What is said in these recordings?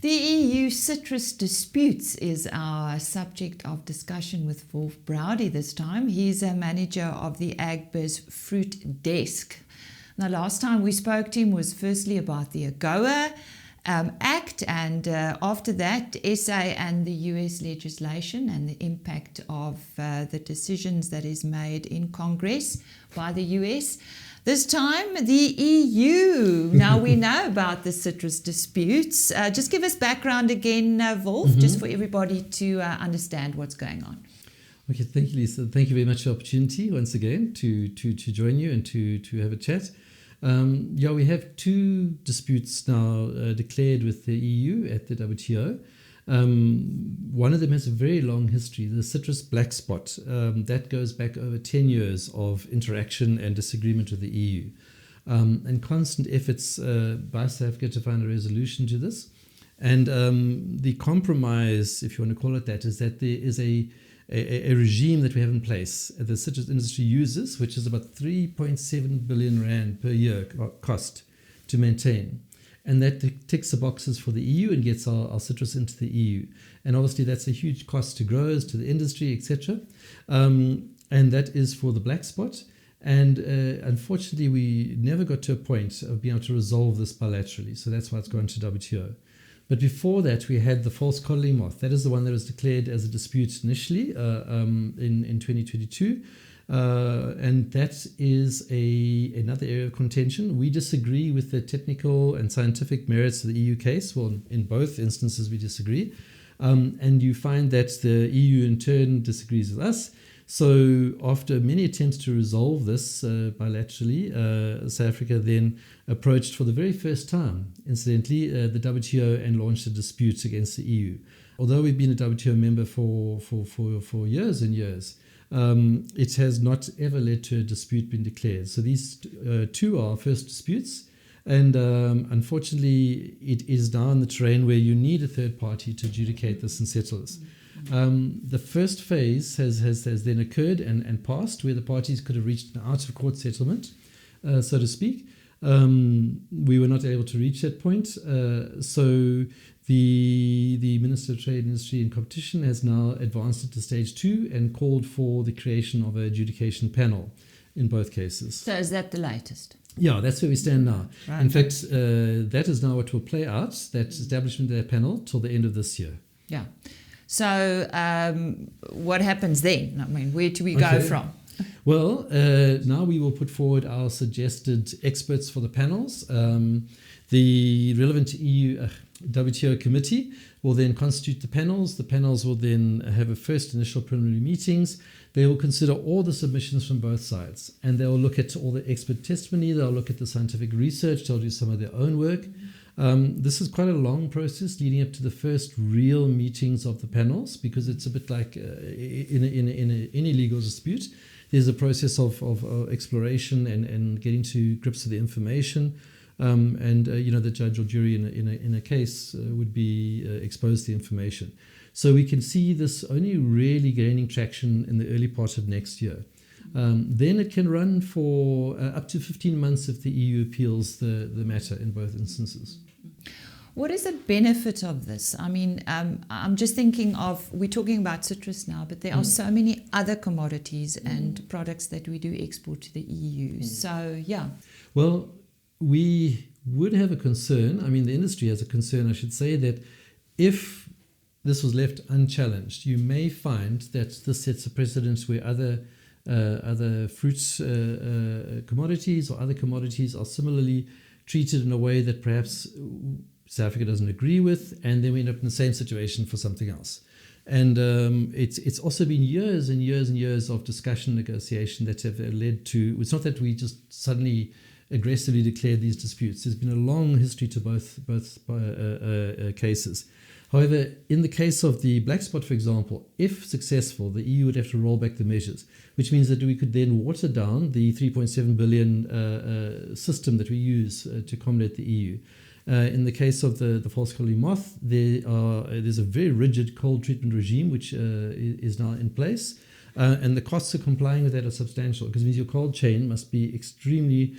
The EU citrus disputes is our subject of discussion with Wolfe Braude this time. He's a manager of the Agbiz Fruit Desk. Now, last time we spoke to him was firstly about the AGOA Act, and after that, SA and the US legislation and the impact of the decisions that is made in Congress by the US. This time, the EU. Now, we know about the citrus disputes. Just give us background again, Wolfe, just for everybody to understand what's going on. Okay, thank you, Lisa. Thank you very much for the opportunity once again to join you and to have a chat. We have two disputes now declared with the EU at the WTO. One of them has a very long history, the citrus black spot. That goes back over 10 years of interaction and disagreement with the EU. And constant efforts by South Africa to find a resolution to this. And the compromise, if you want to call it that, is that there is a regime that we have in place the citrus industry uses, which is about 3.7 billion rand per year cost to maintain. And that ticks the boxes for the EU and gets our citrus into the EU. And obviously that's a huge cost to growers, to the industry, etc. And that is for the black spot. And unfortunately, we never got to a point of being able to resolve this bilaterally. So that's why it's gone to WTO. But before that, we had the false codling moth. That is the one that was declared as a dispute initially in 2022. And that is another area of contention. We disagree with the technical and scientific merits of the EU case. Well, in both instances, we disagree. And you find that the EU in turn disagrees with us. So after many attempts to resolve this bilaterally, South Africa then approached for the very first time, incidentally, the WTO and launched a dispute against the EU. Although we've been a WTO member for years and years, it has not ever led to a dispute being declared. So these two are our first disputes. And unfortunately, it is now in the terrain where you need a third party to adjudicate this and settle this. The first phase has then occurred and passed, where the parties could have reached an out-of-court settlement, so to speak. We were not able to reach that point. So the Minister of Trade, Industry and Competition has now advanced it to stage 2 and called for the creation of an adjudication panel in both cases. So is that the latest? Yeah, that's where we stand now. Right. In fact, that is now what will play out, that establishment of that panel, till the end of this year. Yeah. So what happens then? I mean, where do we go from? Well, now we will put forward our suggested experts for the panels. The relevant EU WTO committee will then constitute the panels. The panels will then have a first initial preliminary meetings. They will consider all the submissions from both sides, and they will look at all the expert testimony. They'll look at the scientific research. They'll do some of their own work. This is quite a long process leading up to the first real meetings of the panels, because it's a bit like in any legal dispute. There's a process of exploration and getting to grips with the information. The judge or jury in a case would be exposed to the information. So we can see this only really gaining traction in the early part of next year. Then it can run for up to 15 months if the EU appeals the matter in both instances. What is the benefit of this? I mean, I'm just thinking of, we're talking about citrus now, but there are so many other commodities and products that we do export to the EU. So, yeah. Well, we would have a concern, the industry has a concern, I should say, that if this was left unchallenged, you may find that this sets a precedent where other fruits commodities or other commodities are similarly treated in a way that perhaps South Africa doesn't agree with, and then we end up in the same situation for something else. And it's also been years and years and years of discussion, negotiation that have led to, it's not that we just suddenly aggressively declared these disputes. There's been a long history to both cases. However, in the case of the black spot, for example, if successful, the EU would have to roll back the measures, which means that we could then water down the 3.7 billion system that we use to combat the EU. In the case of the false codling moth, there's a very rigid cold treatment regime which is now in place. And the costs of complying with that are substantial, because it means your cold chain must be extremely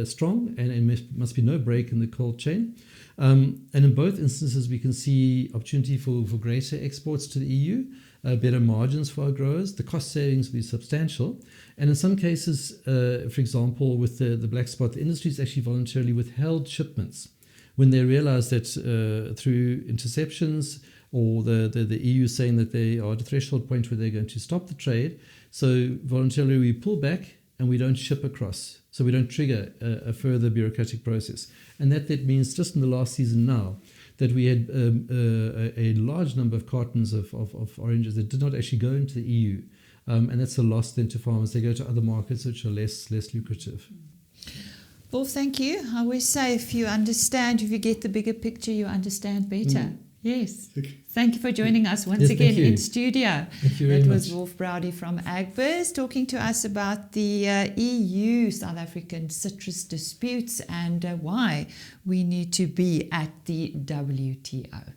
strong, and must be no break in the cold chain. And in both instances, we can see opportunity for greater exports to the EU, better margins for our growers. The cost savings will be substantial. And in some cases, for example, with the black spot, the industry has actually voluntarily withheld shipments when they realize that through interceptions, or the EU saying that they are at a threshold point where they're going to stop the trade. So voluntarily we pull back and we don't ship across. So we don't trigger a further bureaucratic process. And that means just in the last season now that we had a large number of cartons of oranges that did not actually go into the EU. And that's a loss then to farmers. They go to other markets which are less lucrative. Wolf, thank you. I always say if you get the bigger picture, you understand better. Yes. Thank you for joining us once again in studio. Thank you very much. That much. was Wolfe Braude from Agbiz talking to us about the EU South African citrus disputes and why we need to be at the WTO.